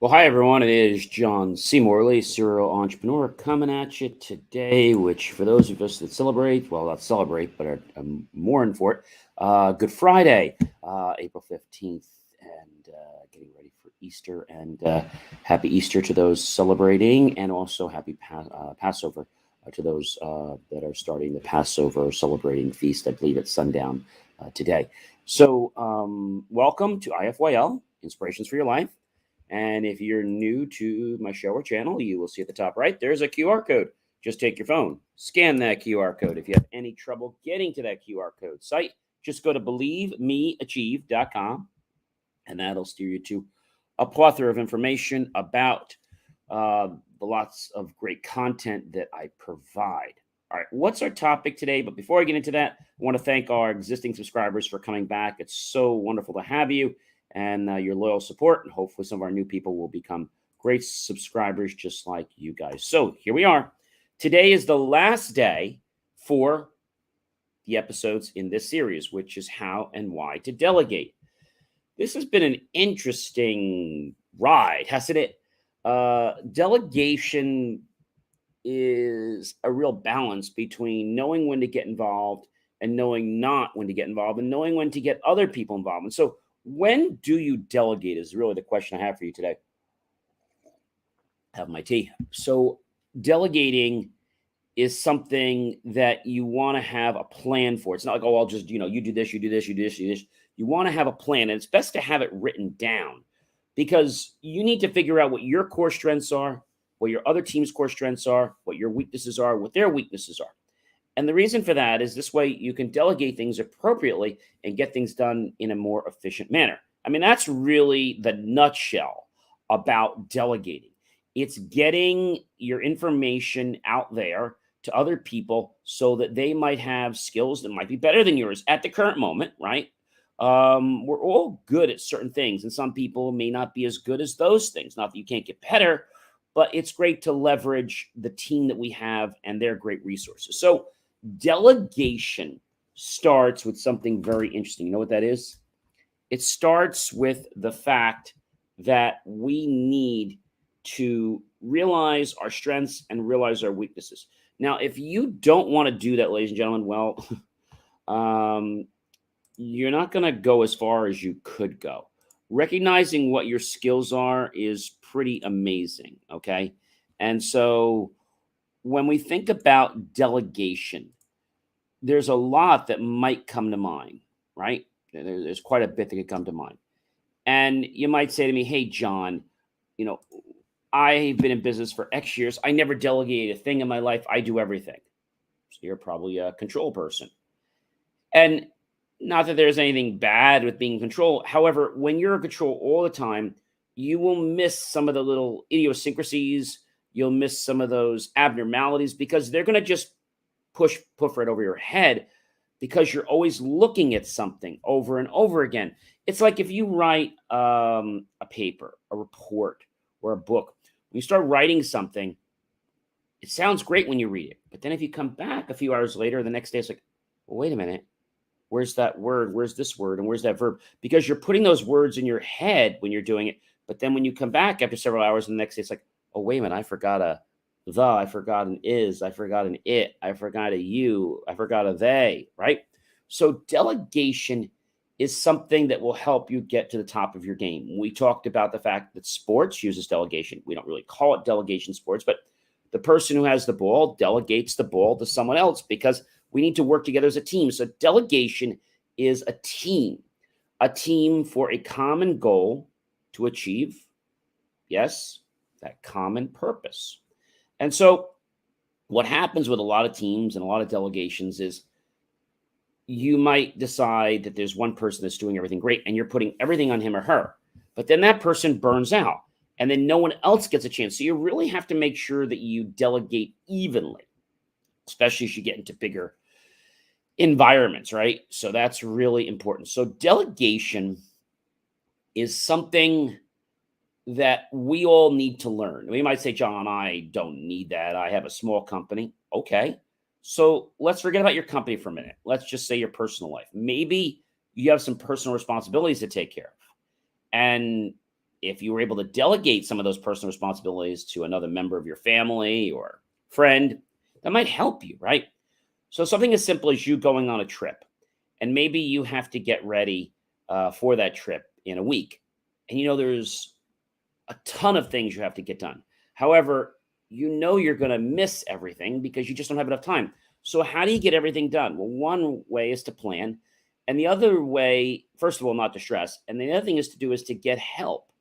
Well, hi everyone. It is John C. Morley, serial entrepreneur, coming at you today. Which, for those of us that celebrate, well, not celebrate, but are mourn for it, Good Friday, April 15th, and getting ready for Easter. And happy Easter to those celebrating, and also happy Passover to those that are starting the Passover celebrating feast. I believe at sundown today. So, welcome to IFYL Inspirations for Your Life. And if you're new to my show or channel, you will see at the top right, there's a QR code. Just take your phone, scan that QR code. If you have any trouble getting to that QR code site, just go to believemeachieve.com, and that'll steer you to a plethora of information about the lots of great content that I provide. All right, what's our topic today? But before I get into that, I want to thank our existing subscribers for coming back. It's so wonderful to have you and your loyal support. And hopefully some of our new people will become great subscribers just like you guys. So here we are. Today is the last day for the episodes in this series, which is how and why to delegate. This has been an interesting ride, hasn't it? Delegation is a real balance between knowing when to get involved and knowing not when to get involved and knowing when to get other people involved. And so when do you delegate is really the question I have for you today. Have my tea. So delegating is something that you want to have a plan for. It's not like, oh, I'll just, you do this, you do this, you do this, you do this. You want to have a plan, and it's best to have it written down because you need to figure out what your core strengths are, what your other team's core strengths are, what your weaknesses are, what their weaknesses are. And the reason for that is this way you can delegate things appropriately and get things done in a more efficient manner. I mean, that's really the nutshell about delegating. It's getting your information out there to other people so that they might have skills that might be better than yours at the current moment, right? We're all good at certain things, and some people may not be as good as those things. Not that you can't get better, but it's great to leverage the team that we have and their great resources. So delegation starts with something very interesting. You know what that is? It starts with the fact that we need to realize our strengths and realize our weaknesses. Now, if you don't want to do that, ladies and gentlemen, well, you're not going to go as far as you could go. Recognizing what your skills are is pretty amazing, okay? And so when we think about delegation, there's a lot that might come to mind, right? There's quite a bit that could come to mind. And you might say to me, hey, John, you know, I've been in business for X years. I never delegated a thing in my life. I do everything. So you're probably a control person. And not that there's anything bad with being in control. However, when you're in control all the time, you will miss some of the little idiosyncrasies. You'll miss some of those abnormalities because they're going to just push right over your head because you're always looking at something over and over again. It's like if you write a paper, a report, or a book. When you start writing something, it sounds great when you read it. But then if you come back a few hours later, the next day, it's like, well, wait a minute. Where's that word? Where's this word? And where's that verb? Because you're putting those words in your head when you're doing it. But then when you come back after several hours, and the next day, it's like, oh, wait a minute. I forgot a the, I forgot an is, I forgot an it, I forgot a you, I forgot a they, right? So delegation is something that will help you get to the top of your game. We talked about the fact that sports uses delegation. We don't really call it delegation sports, but the person who has the ball delegates the ball to someone else because we need to work together as a team. So delegation is a team for a common goal to achieve, yes, that common purpose. And so what happens with a lot of teams and a lot of delegations is you might decide that there's one person that's doing everything great and you're putting everything on him or her, but then that person burns out and then no one else gets a chance. So you really have to make sure that you delegate evenly, especially as you get into bigger environments, right? So that's really important. So delegation is something that we all need to learn. We might say, John, I don't need that. I have a small company. Okay. So let's forget about your company for a minute. Let's just say your personal life. Maybe you have some personal responsibilities to take care of. And if you were able to delegate some of those personal responsibilities to another member of your family or friend, that might help you, right? So something as simple as you going on a trip, and maybe you have to get ready for that trip in a week, and there's a ton of things you have to get done. However, you're going to miss everything because you just don't have enough time. So how do you get everything done? Well, one way is to plan, and the other way, first of all, not to stress, and the other thing is to get help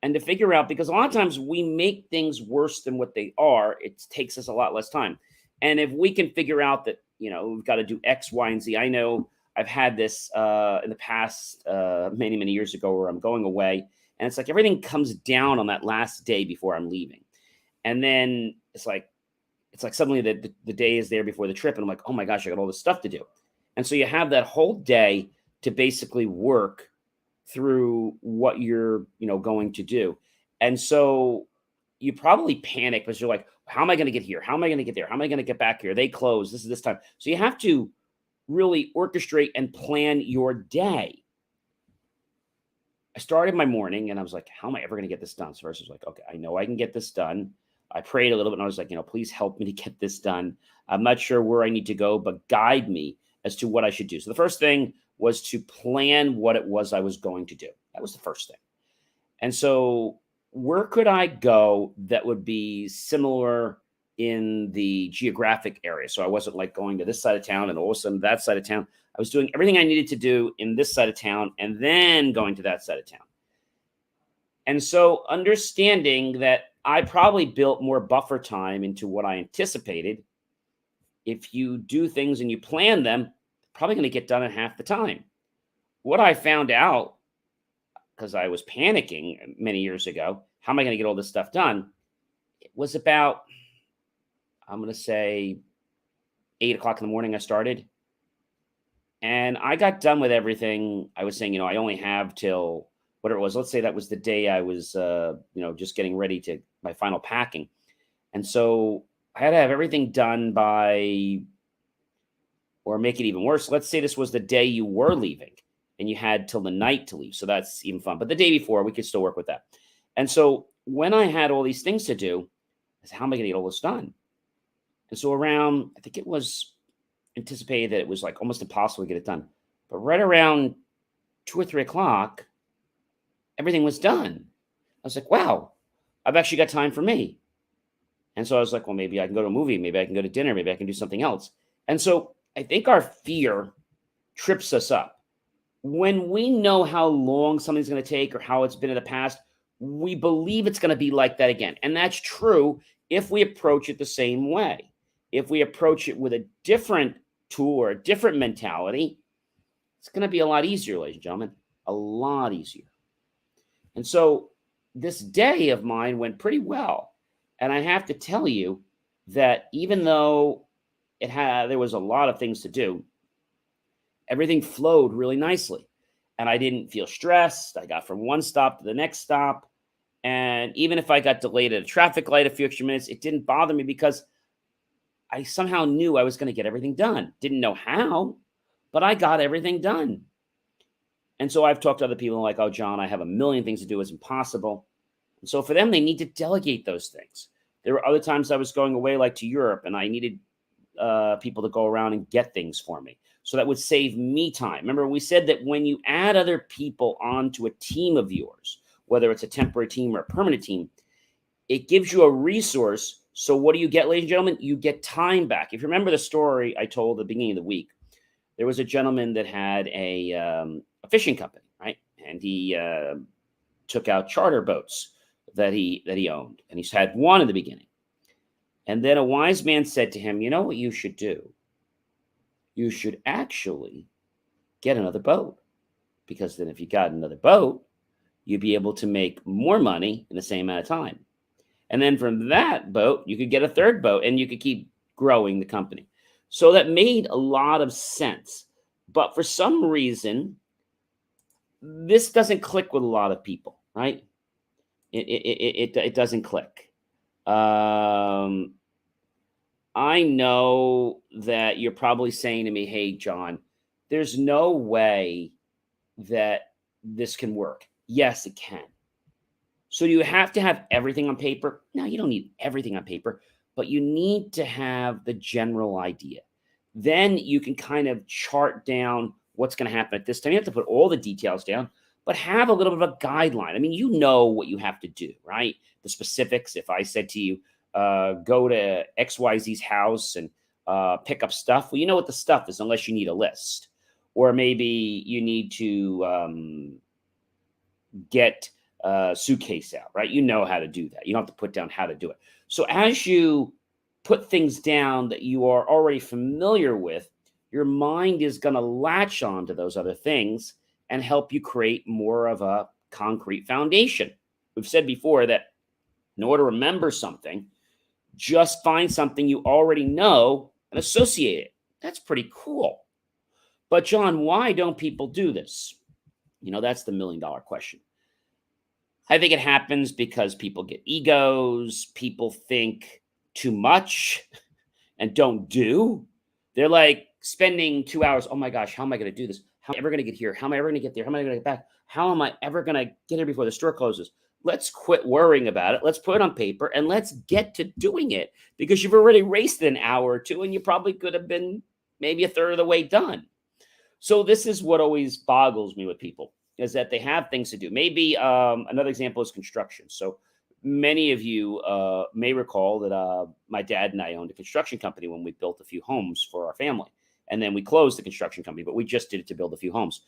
and to figure out, because a lot of times we make things worse than what they are. It takes us a lot less time. And if we can figure out that, we've got to do X, Y, and Z. I know I've had this in the past many, many years ago where I'm going away, and it's like everything comes down on that last day before I'm leaving. And then it's like suddenly the day is there before the trip, and I'm like, oh my gosh, I got all this stuff to do. And so you have that whole day to basically work through what you're going to do. And so you probably panic because you're like, how am I going to get here? How am I going to get there? How am I going to get back here? They close. This is this time. So you have to really orchestrate and plan your day. I started my morning and I was like, how am I ever going to get this done? So first I was like, okay, I know I can get this done. I prayed a little bit and I was like, please help me to get this done. I'm not sure where I need to go, but guide me as to what I should do. So the first thing was to plan what it was I was going to do. That was the first thing. And so where could I go that would be similar in the geographic area? So I wasn't like going to this side of town and all of a sudden that side of town. I was doing everything I needed to do in this side of town and then going to that side of town. And so understanding that I probably built more buffer time into what I anticipated. If you do things and you plan them, probably going to get done in half the time. What I found out, because I was panicking many years ago, how am I going to get all this stuff done? It was about, I'm going to say 8 o'clock in the morning I started. And I got done with everything. I was saying, I only have till whatever it was. Let's say that was the day I was, just getting ready to my final packing. And so I had to have everything done by, or make it even worse, let's say this was the day you were leaving and you had till the night to leave. So that's even fun. But the day before, we could still work with that. And so when I had all these things to do, I said, how am I going to get all this done? And so around, I think it was anticipated that it was like almost impossible to get it done. But right around 2 or 3 o'clock, everything was done. I was like, wow, I've actually got time for me. And so I was like, well, maybe I can go to a movie. Maybe I can go to dinner. Maybe I can do something else. And so I think our fear trips us up. When we know how long something's going to take or how it's been in the past, we believe it's going to be like that again. And that's true if we approach it the same way. If we approach it with a different tool or a different mentality, it's going to be a lot easier, ladies and gentlemen, a lot easier. And so this day of mine went pretty well. And I have to tell you that even though there was a lot of things to do, everything flowed really nicely. And I didn't feel stressed. I got from one stop to the next stop. And even if I got delayed at a traffic light a few extra minutes, it didn't bother me because I somehow knew I was going to get everything done. Didn't know how, but I got everything done. And so I've talked to other people like, oh, John, I have a million things to do. It's impossible. And so for them, they need to delegate those things. There were other times I was going away, like to Europe, and I needed people to go around and get things for me. So that would save me time. Remember, we said that when you add other people onto a team of yours, whether it's a temporary team or a permanent team, it gives you a resource. So what do you get, ladies and gentlemen? You get time back. If you remember the story I told at the beginning of the week, there was a gentleman that had a fishing company, right? And he took out charter boats that he owned. And he's had one in the beginning. And then a wise man said to him, you know what you should do? You should actually get another boat. Because then if you got another boat, you'd be able to make more money in the same amount of time. And then from that boat, you could get a third boat and you could keep growing the company. So that made a lot of sense. But for some reason, this doesn't click with a lot of people, right? It doesn't click. I know that you're probably saying to me, hey, John, there's no way that this can work. Yes, it can. So do you have to have everything on paper? No, you don't need everything on paper, but you need to have the general idea. Then you can kind of chart down what's going to happen at this time. You have to put all the details down, but have a little bit of a guideline. I mean, you know what you have to do, right? The specifics. If I said to you, go to XYZ's house and pick up stuff, well, you know what the stuff is, unless you need a list. Or maybe you need to get a suitcase out, right? You know how to do that. You don't have to put down how to do it. So as you put things down that you are already familiar with, your mind is going to latch on to those other things and help you create more of a concrete foundation. We've said before that in order to remember something, just find something you already know and associate it. That's pretty cool. But John, why don't people do this? That's the $1,000,000 question. I think it happens because people get egos, people think too much and don't do. They're like spending 2 hours. Oh my gosh, how am I going to do this? How am I ever going to get here? How am I ever going to get there? How am I going to get back? How am I ever going to get here before the store closes? Let's quit worrying about it. Let's put it on paper and let's get to doing it, because you've already wasted an hour or two and you probably could have been maybe a third of the way done. So this is what always boggles me with people, is that they have things to do. Maybe another example is construction. So many of you may recall that my dad and I owned a construction company when we built a few homes for our family. And then we closed the construction company, but we just did it to build a few homes.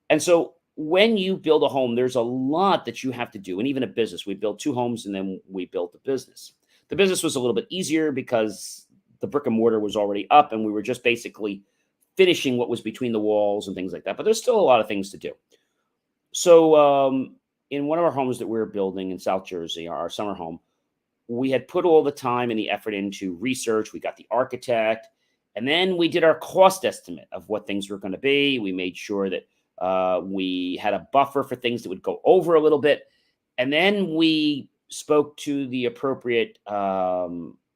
And so when you build a home, there's a lot that you have to do. And even a business, we built 2 homes and then we built a business. The business was a little bit easier because the brick and mortar was already up and we were just basically finishing what was between the walls and things like that. But there's still a lot of things to do. So in one of our homes that we were building in South Jersey, our summer home, we had put all the time and the effort into research. We got the architect, and then we did our cost estimate of what things were going to be. We made sure that we had a buffer for things that would go over a little bit. And then we spoke to the appropriate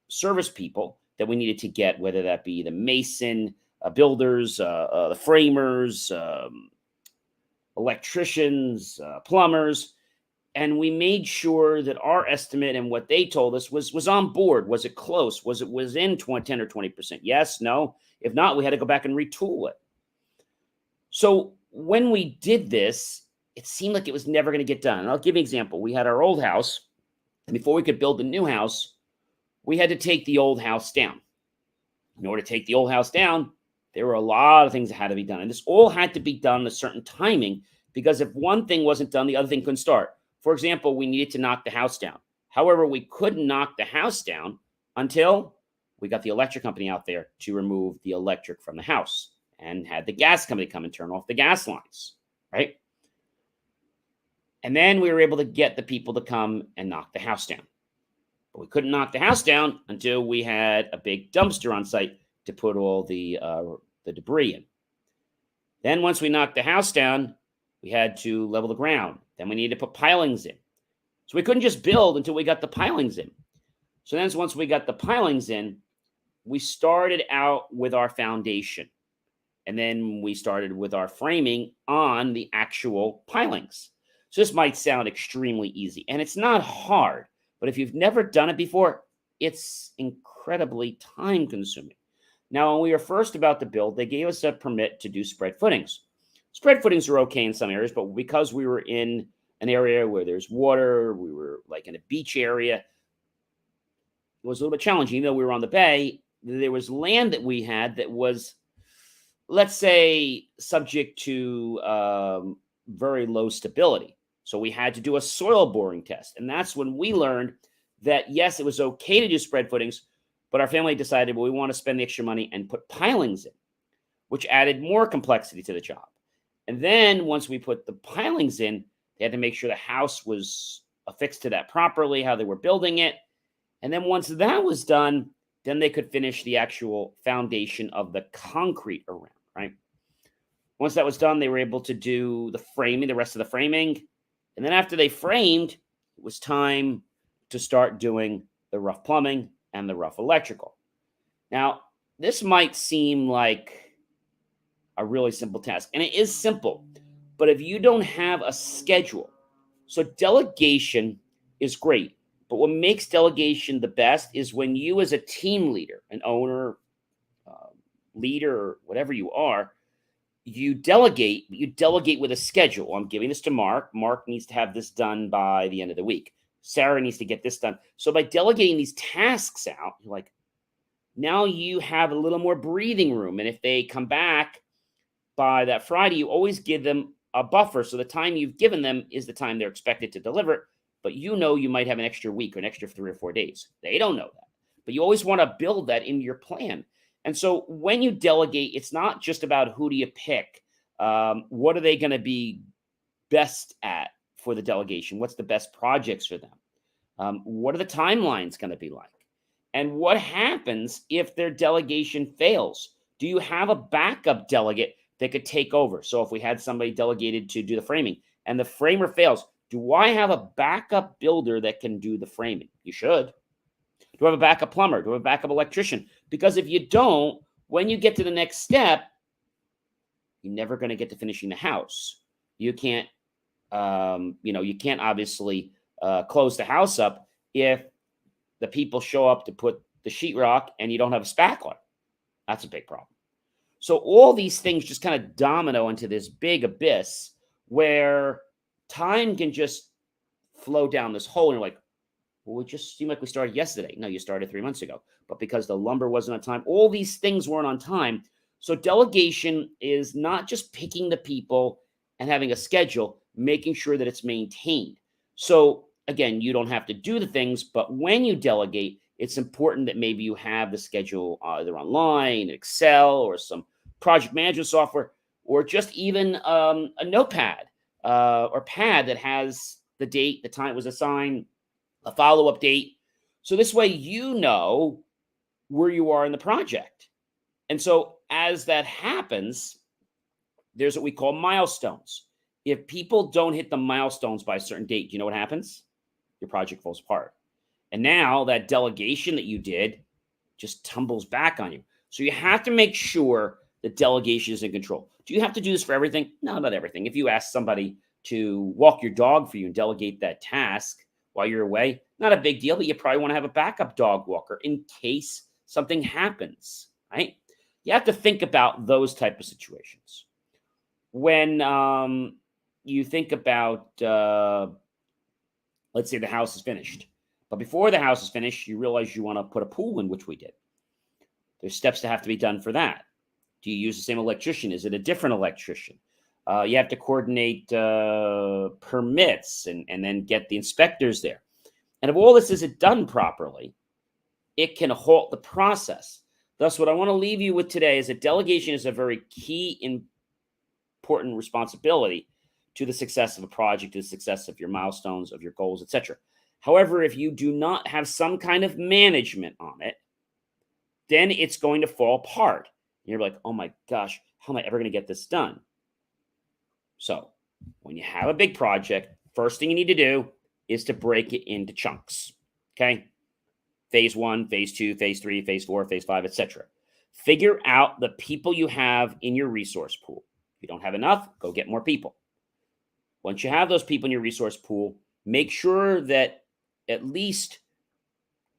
service people that we needed to get, whether that be the mason, builders, the framers, electricians, plumbers, and we made sure that our estimate and what they told us was on board. Was it close? Was it within 10 or 20%? Yes, no. If not, we had to go back and retool it. So when we did this, it seemed like it was never going to get done. And I'll give you an example. We had our old house, and before we could build the new house, we had to take the old house down. In order to take the old house down, there were a lot of things that had to be done. And this all had to be done at a certain timing, because if one thing wasn't done, the other thing couldn't start. For example, we needed to knock the house down. However, we couldn't knock the house down until we got the electric company out there to remove the electric from the house and had the gas company come and turn off the gas lines, right? And then we were able to get the people to come and knock the house down. But we couldn't knock the house down until we had a big dumpster on site to put all the debris in. Then once we knocked the house down, we had to level the ground. Then we needed to put pilings in. So we couldn't just build until we got the pilings in. So then once we got the pilings in, we started out with our foundation. And then we started with our framing on the actual pilings. So this might sound extremely easy, and it's not hard. But if you've never done it before, it's incredibly time consuming. Now, when we were first about to build, they gave us a permit to do spread footings. Spread footings are okay in some areas, but because we were in an area where there's water, we were like in a beach area, it was a little bit challenging. Even though we were on the bay, there was land that we had that was, let's say, subject to very low stability. So we had to do a soil boring test. And that's when we learned that, yes, it was okay to do spread footings, but our family decided, well, we want to spend the extra money and put pilings in, which added more complexity to the job. And then once we put the pilings in, they had to make sure the house was affixed to that properly, how they were building it. And then once that was done, then they could finish the actual foundation of the concrete around, right? Once that was done, they were able to do the framing, the rest of the framing. And then after they framed, it was time to start doing the rough plumbing and the rough electrical. Now, this might seem like a really simple task, and it is simple, but if you don't have a schedule, so delegation is great. But what makes delegation the best is when you, as a team leader, an owner, uh, leader, or whatever you are, you delegate. You delegate with a schedule. I'm giving this to Mark. Mark needs to have this done by the end of the week. Sarah needs to get this done. So by delegating these tasks out, you're like, now you have a little more breathing room. And if they come back by that Friday, you always give them a buffer. So the time you've given them is the time they're expected to deliver. But you know you might have an extra week or an extra 3 or 4 days. They don't know that. But you always want to build that into your plan. And so when you delegate, it's not just about who do you pick. What are they going to be best at for the delegation? What's the best projects for them? What are the timelines going to be like? And what happens if their delegation fails? Do you have a backup delegate that could take over? So if we had somebody delegated to do the framing and the framer fails, do I have a backup builder that can do the framing? You should. Do I have a backup plumber? Do I have a backup electrician? Because if you don't, when you get to the next step, you're never going to get to finishing the house. You can't, you can't obviously close the house up if the people show up to put the sheetrock and you don't have a spackler. That's a big problem. So all these things just kind of domino into this big abyss where time can just flow down this hole. And you're like, well, it just seemed like we started yesterday. No, you started 3 months ago. But because the lumber wasn't on time, all these things weren't on time. So delegation is not just picking the people and having a schedule, making sure that it's maintained. So again, you don't have to do the things, but when you delegate, it's important that maybe you have the schedule either online, Excel, or some project management software, or just even a notepad or pad that has the date, the time it was assigned, a follow-up date. So this way you know where you are in the project. And so as that happens, there's what we call milestones. If people don't hit the milestones by a certain date, do you know what happens? Your project falls apart. And now that delegation that you did just tumbles back on you. So you have to make sure that delegation is in control. Do you have to do this for everything? No, not everything. If you ask somebody to walk your dog for you and delegate that task while you're away, not a big deal, but you probably want to have a backup dog walker in case something happens, right? You have to think about those type of situations. When you think about, let's say the house is finished, but before the house is finished, you realize you want to put a pool in, which we did. There's steps that have to be done for that. Do you use the same electrician? Is it a different electrician? You have to coordinate permits and then get the inspectors there. And if all this isn't done properly, it can halt the process. Thus, what I want to leave you with today is that delegation is a very key, important responsibility to the success of a project, to the success of your milestones, of your goals, etc. However, if you do not have some kind of management on it, then it's going to fall apart. And you're like, oh my gosh, how am I ever going to get this done? So when you have a big project, first thing you need to do is to break it into chunks. Okay. Phase 1, phase 2, phase 3, phase 4, phase 5, etc. Figure out the people you have in your resource pool. If you don't have enough, go get more people. Once you have those people in your resource pool, make sure that at least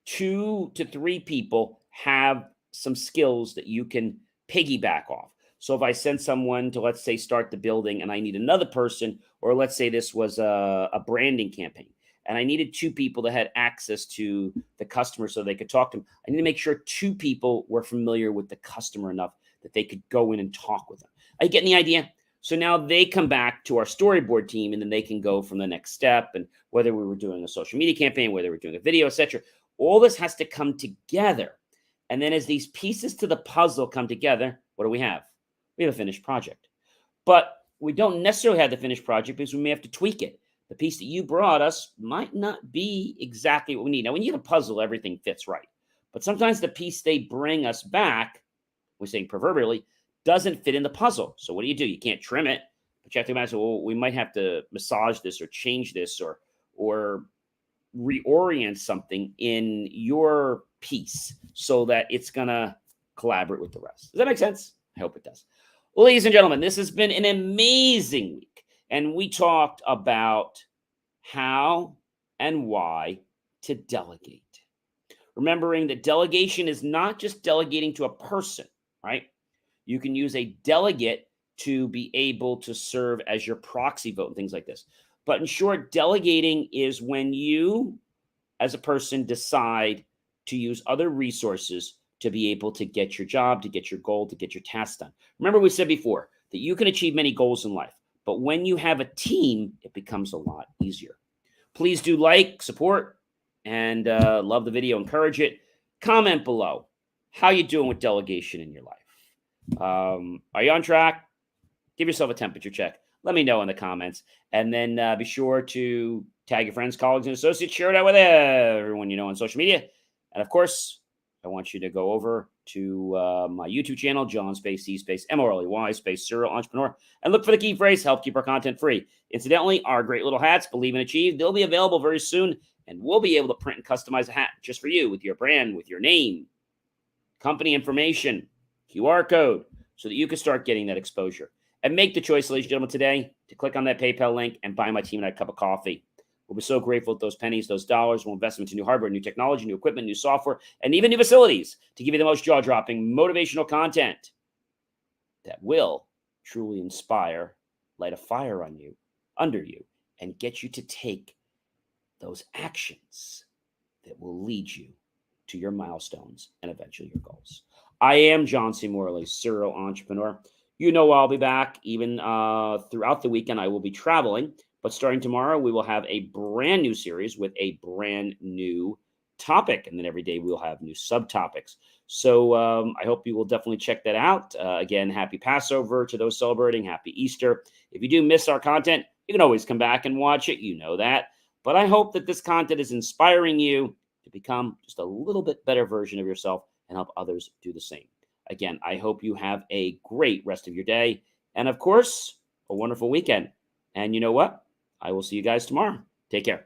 2 to 3 people have some skills that you can piggyback off. So if I send someone to, let's say, start the building and I need another person, or let's say this was a branding campaign and I needed 2 people that had access to the customer so they could talk to them. I need to make sure 2 people were familiar with the customer enough that they could go in and talk with them. Are you getting the idea? So now they come back to our storyboard team and then they can go from the next step. And whether we were doing a social media campaign, whether we're doing a video, etc., all this has to come together. And then as these pieces to the puzzle come together, what do we have? We have a finished project. But we don't necessarily have the finished project because we may have to tweak it. The piece that you brought us might not be exactly what we need. Now, when you have a puzzle, everything fits right. But sometimes the piece they bring us back, we're saying proverbially, doesn't fit in the puzzle. So what do? You can't trim it, but you have to imagine, well, we might have to massage this or change this or reorient something in your piece so that it's going to collaborate with the rest. Does that make sense? I hope it does. Well, ladies and gentlemen, this has been an amazing week. And we talked about how and why to delegate. Remembering that delegation is not just delegating to a person, right? You can use a delegate to be able to serve as your proxy vote and things like this. But in short, delegating is when you, as a person, decide to use other resources to be able to get your job, to get your goal, to get your task done. Remember, we said before that you can achieve many goals in life, but when you have a team, it becomes a lot easier. Please do like, support, and love the video. Encourage it. Comment below. How you doing with delegation in your life? Are you on track? Give yourself a temperature check. Let me know in the comments. And then be sure to tag your friends, colleagues, and associates. Share it out with everyone you know on social media. And of course, I want you to go over to my YouTube channel, John space C space Morley space serial entrepreneur, and look for the key phrase, help keep our content free. Incidentally, our great little hats, Believe and Achieve, they'll be available very soon, and we'll be able to print and customize a hat just for you with your brand, with your name, company information, QR code, so that you can start getting that exposure. And make the choice, ladies and gentlemen, today to click on that PayPal link and buy my team and I a cup of coffee. We'll be so grateful that those pennies, those dollars, will invest into new hardware, new technology, new equipment, new software, and even new facilities to give you the most jaw-dropping, motivational content that will truly inspire, light a fire on you, under you, and get you to take those actions that will lead you to your milestones and eventually your goals. I am John C. Morley, serial entrepreneur. You know I'll be back even throughout the weekend. I will be traveling. But starting tomorrow, we will have a brand new series with a brand new topic. And then every day we'll have new subtopics. So I hope you will definitely check that out. Again, happy Passover to those celebrating. Happy Easter. If you do miss our content, you can always come back and watch it. You know that. But I hope that this content is inspiring you to become just a little bit better version of yourself and help others do the same. Again, I hope you have a great rest of your day. And of course, a wonderful weekend. And you know what? I will see you guys tomorrow. Take care.